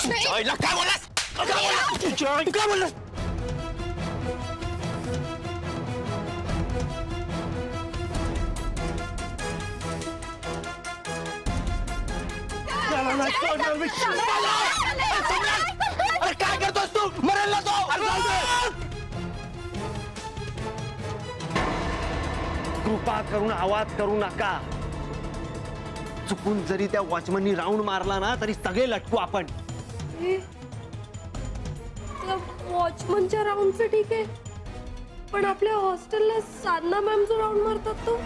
काय बोललास? काय बोललास? अरे काय करतोस तू? मरेल ना तो. कृपा करून आवाज करू नका. चुकून जरी त्या वॉचमननी राऊंड मारला ना तरी सगळे लटकू आपण. वॉचमनच्या राऊंडचं ठीक आहे, पण आपल्या हॉस्टेलला साधना मॅम जो राऊंड मारतात तो.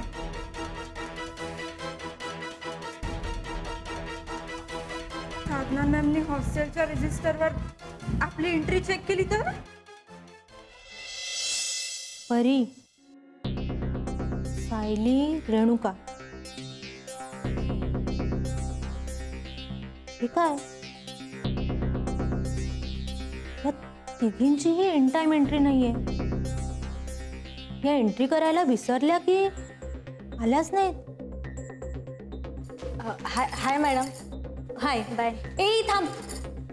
साधना मॅमने हॉस्टेलच्या रजिस्टरवर आपली एंट्री चेक केली तर. परी, सायली, रेणुका, हे काय? या तिघींचीही इन टाइम एंट्री नाहीये. या एंट्री करायला विसरल्या की आल्याच नाहीत. हाय मॅडम. हाय. बाय. ए थांब,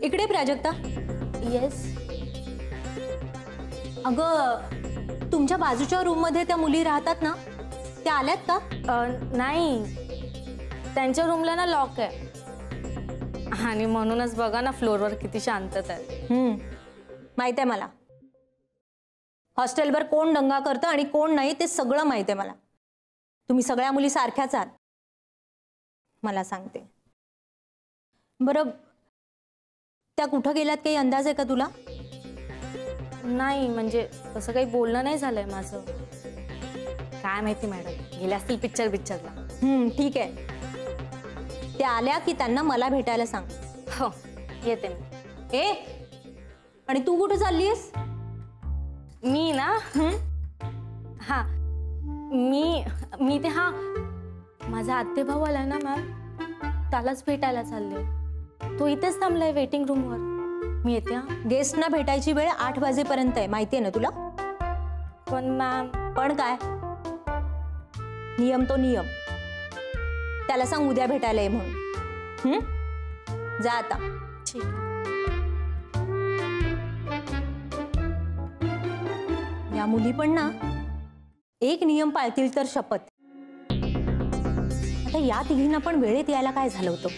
इकडे प्राजक्ता. येस. अगं, तुमच्या बाजूच्या रूम मध्ये त्या मुली राहतात ना, त्या आल्यात का? नाही, त्यांच्या रूमला ना लॉक आहे आणि म्हणूनच बघा ना फ्लोअरवर किती शांतता आहे. माहित आहे मला. हॉस्टेलवर कोण दंगा करतं आणि कोण नाही ते सगळं माहित आहे मला. तुम्ही सगळ्या मुली सारख्याच आहात, मला सांगते. बरं, त्या कुठं गेल्यात काही अंदाज आहे का तुला? नाही, म्हणजे तसं काही बोलणं नाही झालंय माझं. काय माहिती मॅडम, गेल्या असतील पिक्चरला. ठीक आहे, त्या आल्या की त्यांना मला भेटायला सांग. हो, येते मी. ए, आणि तू कुठे चाललीस? मी ना, हा, मी ते हा माझा आत्तेभाऊ आलाय ना मॅम, त्यालाच भेटायला चालले. तो इथेच थांबलाय वेटिंग रूमवर. मी येते. हा, गेस्टना भेटायची वेळ 8 वाजेपर्यंत आहे, माहितीये ना तुला? पण मॅम. पण काय? नियम तो नियम. त्याला सांग उद्या भेटायला ये म्हणून. जा आता. ठीक. या मुली पण ना एक नियम पाळतील तर शपथ. आता या तिघींना पण वेळेत यायला काय झालं होतं?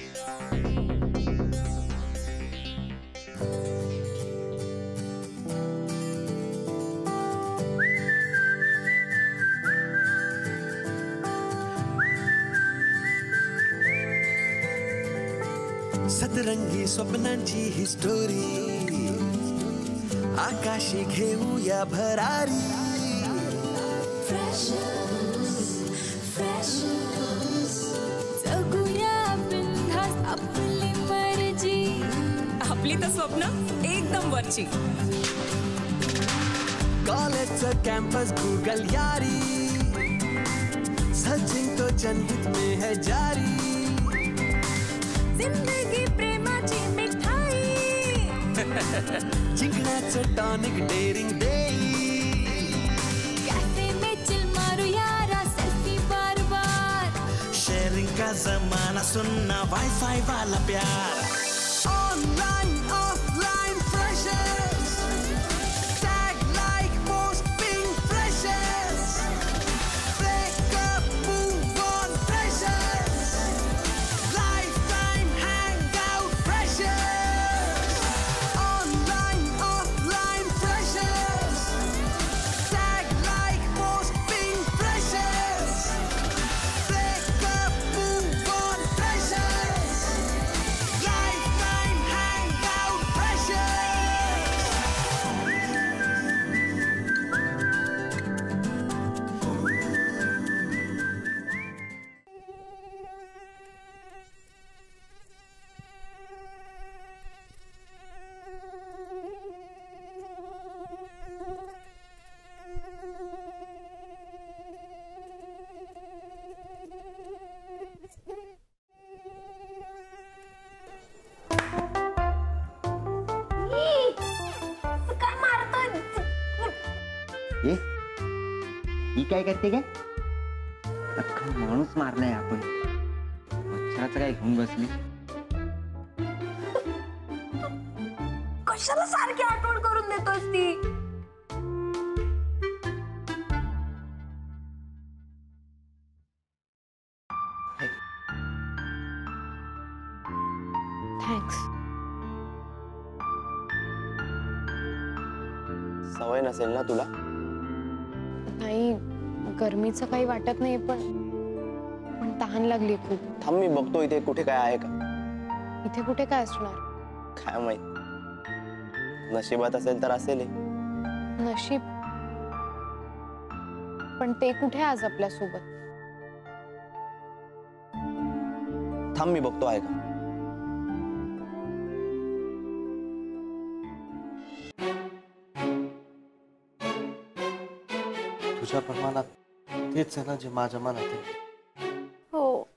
सतरंगी स्वप्नांची ही स्टोरी, आकाशी घेऊया भरारी. जगूया बिनधास्त आपली मर्जी, आपली तर स्वप्न एकदम वरची. कॉलेजचं कॅम्पस गूगल यारी, सचिन तो जनहित में है जारी. जिंदगी प्रेमाची मिठाई, जिंकण्याचं टॉनिक डेअरिंग देई. कॅफे में चिल मारू यारा, सेल्फी बार बार. शेअरिंग का जमाना, सुनना वाईफाई वाला प्यार. Online offline freshers, tag like post pink freshers. Breakup move on freshers, life time hang out freshers. Online offline freshers, tag like post pink freshers. Breakup move on freshers, life time hang out freshers. काय मारतोय? ए, ही काय करते काय? अख्खा माणूस मारलाय आपण. मच्छराचं काय घेऊन बसली? कशाला सारखी आठवण करून देतोस ती? थँक्स. सवय नसेल ना तुला? नाही, गरमीचं काही वाटत नाही, पण तहान लागली खूप. थांब मी बघतो इथे कुठे काय आहे का. इथे कुठे काय असणार? काय माहित, नशिबात असेल तर असेल. नशीब? पण ते कुठे आज आपल्या सोबत? थांब मी बघतो आहे का. तुझ्या प्रमाणात तेच आहे ना जे माझ्या मनात आहे. हो,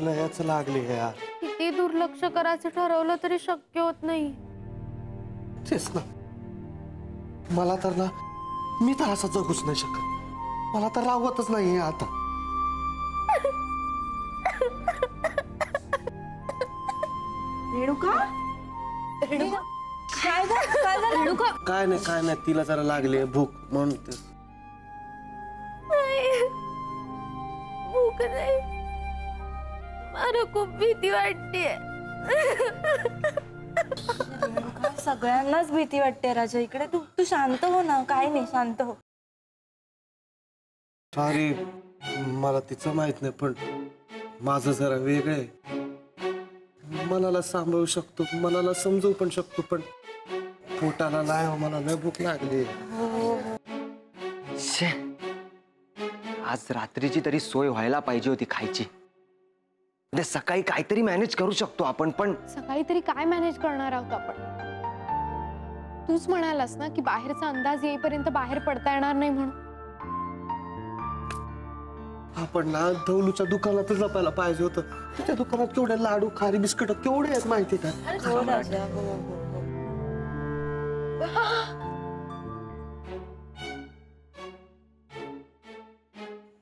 लयच लागली आहे यार. किती दुर्लक्ष करायचं ठरवलं तरी शक्य होत नाही. तेच ना, मला तर ना, मी तर असं जगूच नाही शकत. मला तर राहवतच नाही आता. रेणुका, काय झालं रेणुका? काय नाही, तिला जरा लागली भूक म्हणून ते. भूक नाही, मला खूप भीती वाटते. सगळ्यांनाच भीती वाटते राजा. इकडे तू शांत हो ना. काय नाही, शांत हो. सॉरी, मला तिचं माहित नाही, पण माझं जरा वेगळं आहे. मनाला सांभाळू शकतो, मनाला समजू पण शकतो, पण पोटाला नाही हो. मला लय भूक लागली. आज रात्रीची तरी सोय व्हायला पाहिजे होती खायची. उद्या सकाळी काहीतरी मॅनेज करू शकतो आपण, पण सकाळी तरी काय मॅनेज करणार आहोत आपण? तूच म्हणालास ना की बाहेरचा अंदाज येईपर्यंत बाहेर पडता येणार नाही म्हणून. आपण ना धवलूच्या दुकानात जपायला पाहिजे होतं. त्या दुकानात केवढे लाडू, खारी, बिस्किट केवढे आहेत माहिती का? हो राजा, हो हो हो.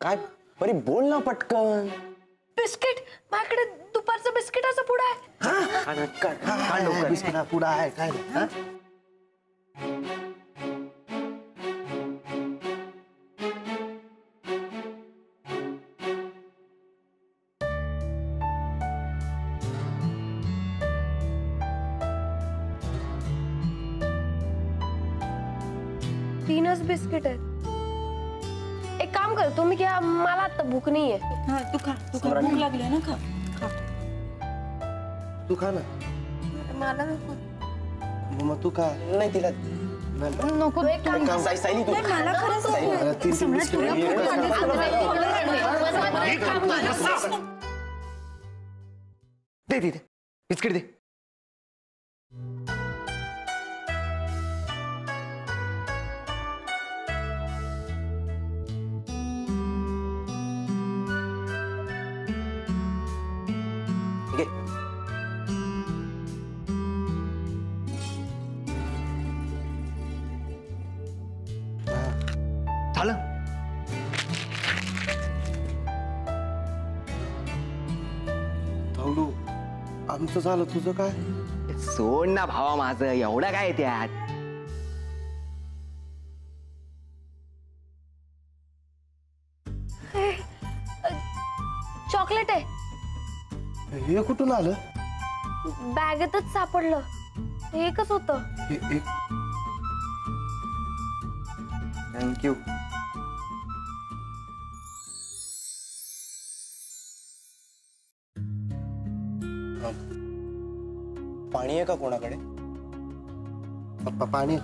काय परी, बोल ना पटकन. बिस्किट, माझ्याकडे दुपारचं बिस्किटाचा पुडा आहे. बिस्किट पुढं आहे काय? तीनच बिस्किट आहेत. एक काम कर, तुम्ही घ्या, मला आता भूक नाहीये. हा, तू खा. भूक लागली ना, खा. तू खा ना. मला नको. मग तू खा. नाही तिला नको. एक काम कर. सायली तू मला खरंच मला तीन बिस्किट दे दे बिस्किट दे. झालं. धवलू, आमचं झालं, तुझं काय? सोड ना भावा माझं, एवढं काय त्यात. चॉकलेट आहे. हे कुठून आलं? बॅगेतच सापडलं. एकच होतं. थँक्यू. पाणी आहे का कोणाकडे? पप्पा पाणी.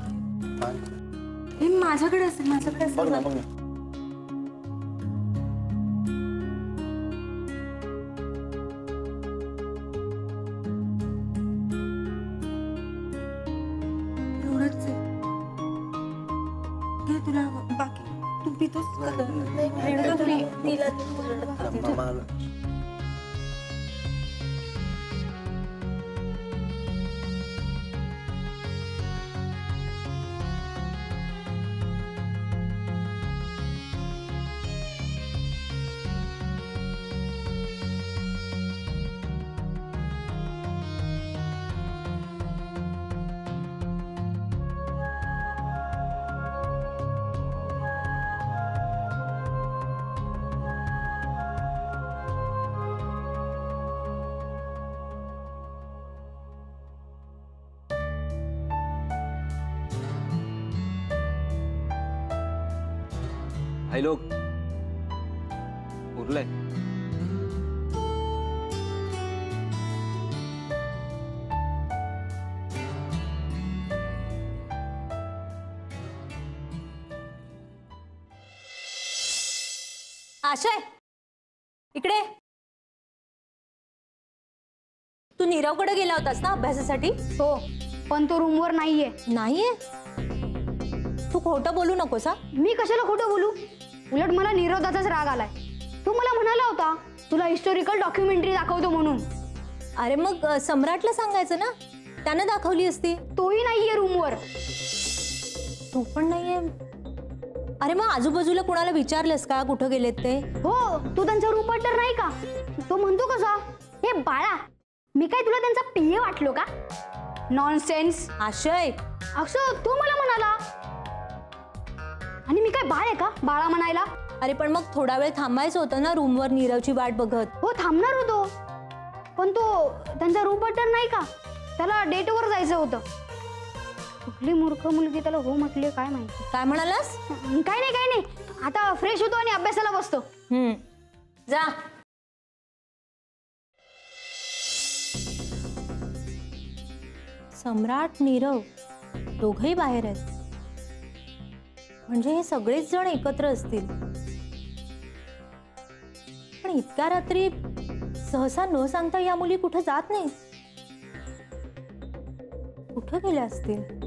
हे माझ्याकडे असेल, माझ्याकडे बघ ना असेल. बघ ना. एवढंच आहे. घे तुला बाकी. तू पितोस का? रेणुका, तिला हाय लोक उरलंय. आशय इकडे. तू नीरवकडे गेला होतास ना अभ्यासासाठी? हो, पण तो रूमवर नाहीये. नाहीये? तू खोटं बोलू नकोस हा. मी कशाला खोटं बोलू? उलट मला नीरवदाचाच राग आलाय. तू मला म्हणाला होता तुला हिस्टोरिकल डॉक्युमेंटरी दाखवतो म्हणून. अरे मग सम्राटला सांगायचं ना, त्यानं दाखवली असती. तोही नाहीये रूमवर. तू पण नाहीये? अरे मग आजूबाजूला कुणाला विचारलंस का कुठं गेलेत ते? हो, तू त्यांचा रूपटर नाही का? तो म्हणतो कसा, हे बाळा मी काय तुला त्यांचा पिये वाटलो का? नॉनसेन्स. आशय असं तू मला म्हणाला आणि मी काय बाळ आहे का बाळा म्हणायला? अरे पण मग थोडा वेळ थांबायचं होतं ना रूमवर नीरवची वाट बघत. हो थांबणार होतो, पण तो त्यांचा रूपटर नाही का, त्याला डेटवर जायचं होतं. कुठली मूर्ख मुलगी त्याला हो म्हटले काय माहिती. काय म्हणालास? काय नाही. आता फ्रेश होतो आणि अभ्यासाला बसतो. जा. सम्राट नीरव दोघही बाहेर आहेत, म्हणजे हे सगळेच जण एकत्र असतील. पण इतक्या रात्री सहसा न सांगता या मुली कुठे जात नाही. कुठं गेल्या असतील?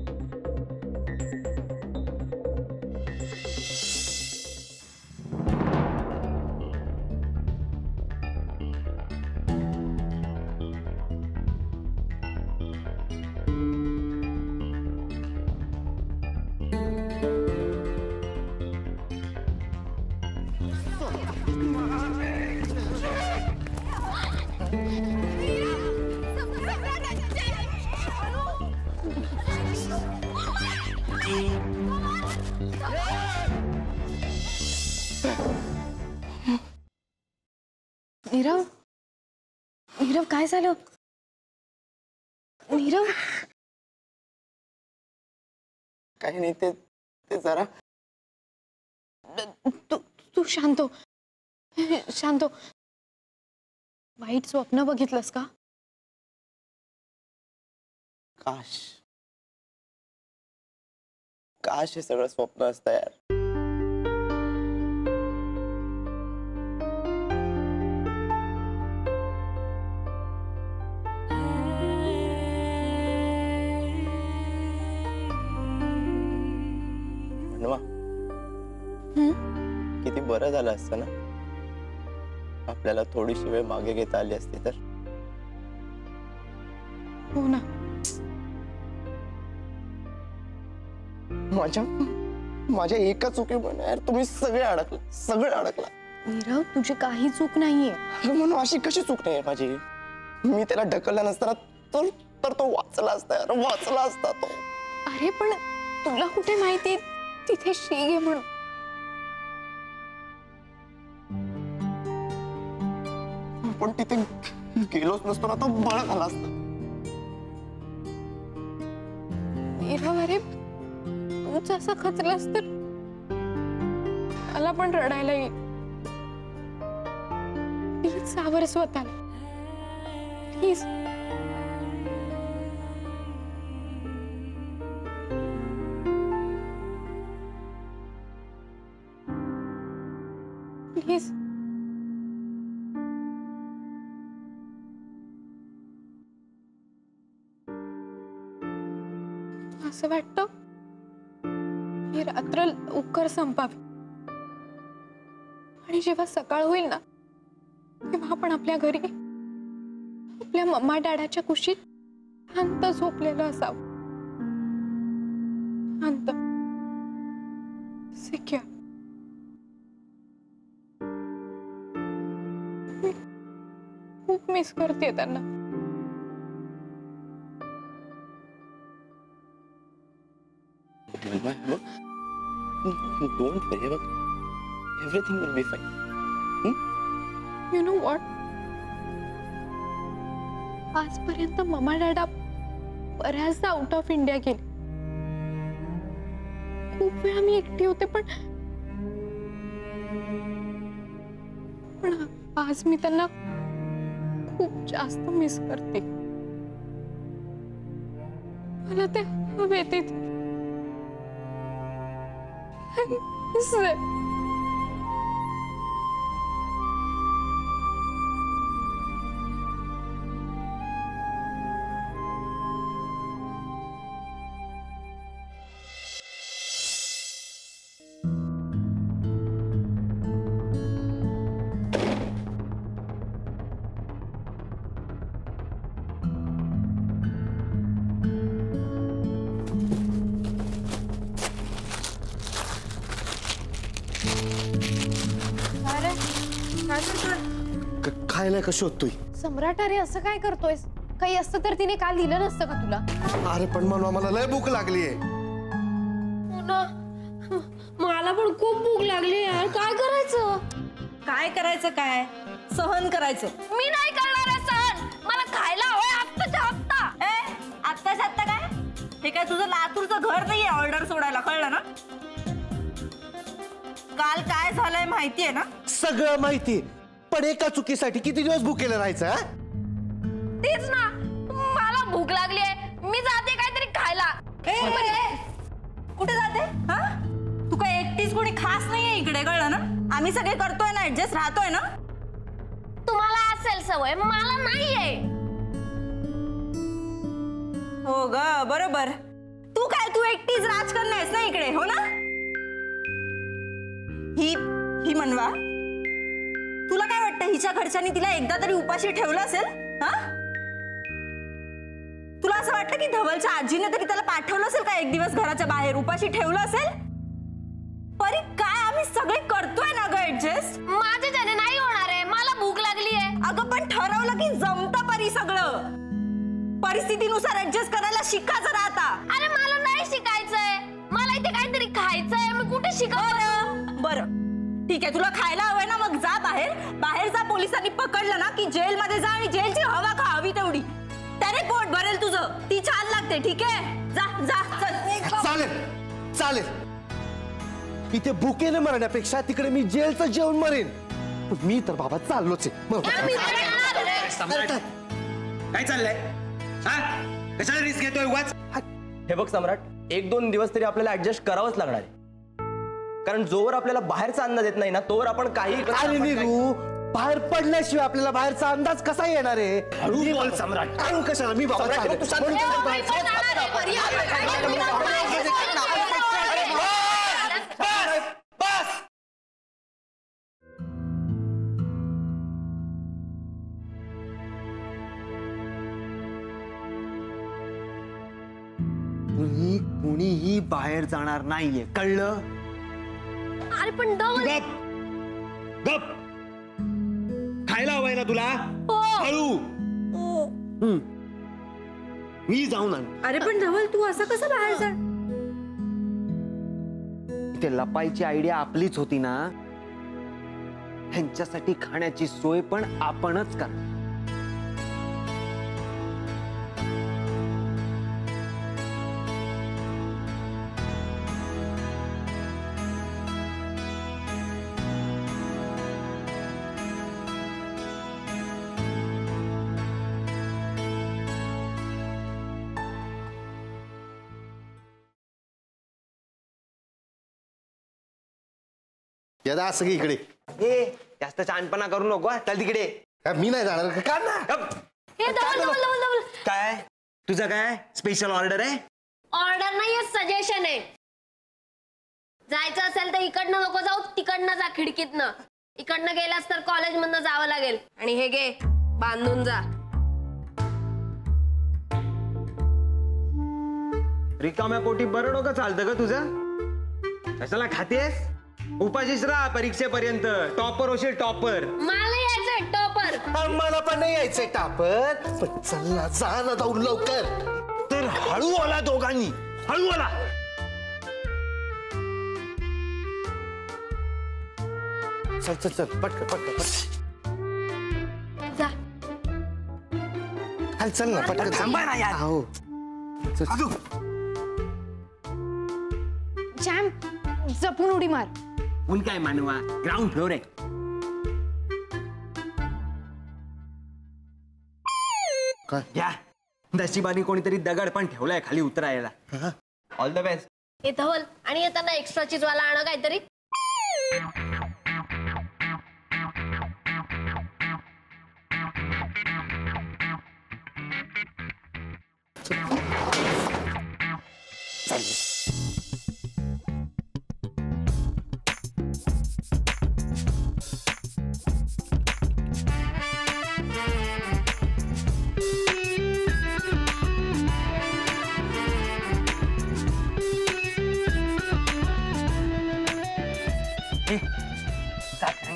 नीरव, नीरव काय झालं? नीरव काही नाही, ते जरा तू शांत हो, शांत हो. वाईट स्वप्न बघितलंस का? काश हे सगळं स्वप्न असतं यार. किती बरं झालं असतं ना आपल्याला थोडीशी वेळ मागे घेता आली असती तर. हो ना. माझ्या एका चुकीमुळे यार तुम्ही सगळे अडकला. नीरव तुझी काही चूक नाहीये. म्हणून अशी कशी चूक नाहीये माझी? मी त्याला ढकलला नसताना तर तो वाचला असता तो. अरे पण तुला कुठे माहिती तिथे शीग आहे म्हणून? पण तिथे गेलोच नसतो ना तो बळा झाला असता. नीरव अरे तूच असं खचलास तर मला पण रडायला येईल. प्लीज सावर स्वतःला, प्लीज. प्लीज. असं वाटतं ही रात्र लवकर संपावी आणि जेव्हा सकाळ होईल ना तेव्हा आपण आपल्या घरी आपल्या मम्मा डॅडाच्या कुशीत शांत झोपलेलं असावं. शांत, सिक्युअर. मी खूप मिस करते त्यांना. Don't worry about everything will be fine. You know what? आजपर्यंत मम्मा डॅडा बऱ्याचदा आउट ऑफ इंडिया गेले. खूप वेळा मी एकटी होते पण पण आज मी त्यांना खूप जास्त मिस करते. मला ते हवे तिथे. खायला का शोधतोय? सम्राट, अरे असं काय करतोयस? काही असतं तर तिने काल दिलं नसतं का तुला? अरे पण म्हणून मला लय भूक लागलीये. मला पण खूप भूक लागली यार. काय करायचं? काय करायचं? काय सहन करायचं? मी नाही करणार आहे सहन. मला खायला हवंय आत्ताच्या आत्ता. आत्ताच आत्ता काय? हे काय तुझं लातूरचं घर नाहीये ऑर्डर सोडायला, कळलं ना? काल काय झालंय माहितीये ना? सगळं माहिती, पण एका चुकीसाठी किती दिवस भुकेलं राहायचं? तेच ना, मला भूक लागली आहे. मी जाते काहीतरी खायला. कुठे जाते? हा, तू काय एकटीच कोणी खास नाहीये इकडे, कळलं ना? आम्ही सगळे करतोय ना, ऍडजस्ट राहतोय ना. तुम्हाला असेल सवय, मला नाहीये. हो ग, बरोबर. तू काय, तू एकटीच राजकारण आहेस ना इकडे, हो ना? ही मनवा, तुला काय वाटतं हिच्या घरच्यांनी तिला एकदा तरी उपाशी ठेवलं असेल? हा, तुला असं वाटतं की धवलच्या आजीने तरी त्याला पाठवलं असेल का एक दिवस घराच्या बाहेर, उपाशी ठेवलं असेल? परी काय आम्ही सगळे करतोय ना ग ऍडजस्ट. माझ्याच्याने नाही होणार आहे. मला भूक लागली आहे. अगं पण ठरवलं की जमतं परी सगळं. परिस्थितीनुसार ऍडजस्ट करायला शिका जरा आता. अरे मला नाही शिकायचंय. मला इथे काहीतरी खायचंय. मी कुठे शिकवलं? बरं ठीक आहे, तुला खायला हवंय ना, मग जा बाहेर. बाहेर जा, पोलिसांनी पकडलं ना की जेलमध्ये जा आणि जेलची हवा खा हवी तेवढी. त्याने पोट भरेल तुझं. ती छान लागते. ठीक आहे, जा जा चल. चालेल चालेल, इथे भुकेने मरण्यापेक्षा तिकडे मी जेलचं जेवण मरेन. मी तर बाबा चाललोच आहे. काय चाललंय? कशाला रिस्क घेतोय उगाच? हे बघ सम्राट, 1-2 दिवस तरी आपल्याला ऍडजस्ट करावंच लागणार आहे. कारण जोवर आपल्याला बाहेरचा अंदाज येत नाही ना, तोवर आपण काही बाहेर पडल्याशिवाय आपल्याला बाहेरचा अंदाज कसा येणार आहे? हळू बोल सम्राट. हळू कशाला? मी बाबा कुणीही बाहेर जाणार नाहीये, कळलं? अरे पण धवल, गप. खायला हवंय ना तुला? हळू. मी जाऊन आण. अरे पण धवल, तू असं कसं बाहेर जा? इथे लपायची आयडिया आपलीच होती ना. ह्यांच्यासाठी खाण्याची सोय पण आपणच कर. यदा असं इकडे जास्त छानपणा करू नको. चल तिकडे. मी नाही जाणार का ना. हे धवल धवल धवल धवल. काय तुझं काय स्पेशल ऑर्डर आहे? ऑर्डर नाहीये, सजेशन आहे. जायचं असेल तर इकडनं नको जाऊ, तिकडनं जा खिडकीतनं. इकडनं गेलास तर कॉलेजमधनं जावं लागेल. आणि हे घे, बांधून जा. रिकाम्या पोटी बरं डोकं चालतं का तुझं? कशाला खातेस? उपाशीच राहा परीक्षेपर्यंत. टॉपर होशील, टॉपर. मला यायचंय टॉपर. मला पण नाही यायचंय टॉपर. पण चल ना, जा ना जाऊन लवकर. तर हळू आला दोघांनी, हळू आला. चल चल चल, पटकन पटकन जा. चल ना पटकन. थांबा ना यार. हो जॅम, जपून उडी मार. ऊन काय मानवा, ग्राउंड फ्लोर आहे. काय? घ्या, नशिबाने कोणीतरी दगड पण ठेवलाय खाली उतरायला. All the best. हे धवल आणि येताना एक्स्ट्रा चीज वाला आण काहीतरी.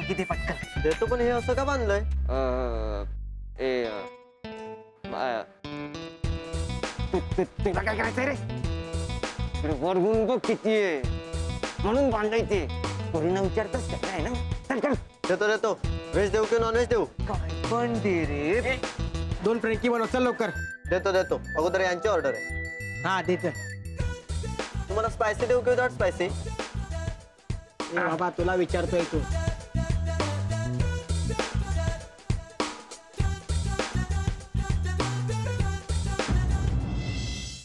किती पटकन देतो, पण हे असं का बांधलंय? तुला काय करायचंय रे? वरगून बघ किती आहे म्हणून बांधाय ते. पोरींना विचारतच काय ना. चल चल. देतो. व्हेज देऊ की नॉन व्हेज देऊ? काय पण दे रे. 2 फ्रँकी बनव, चल लवकर. देतो. अगोदर यांची ऑर्डर आहे. हा देत. तुम्हाला स्पायसी देऊ की विदाउट स्पायसी? बाबा तुला विचारतोय तू.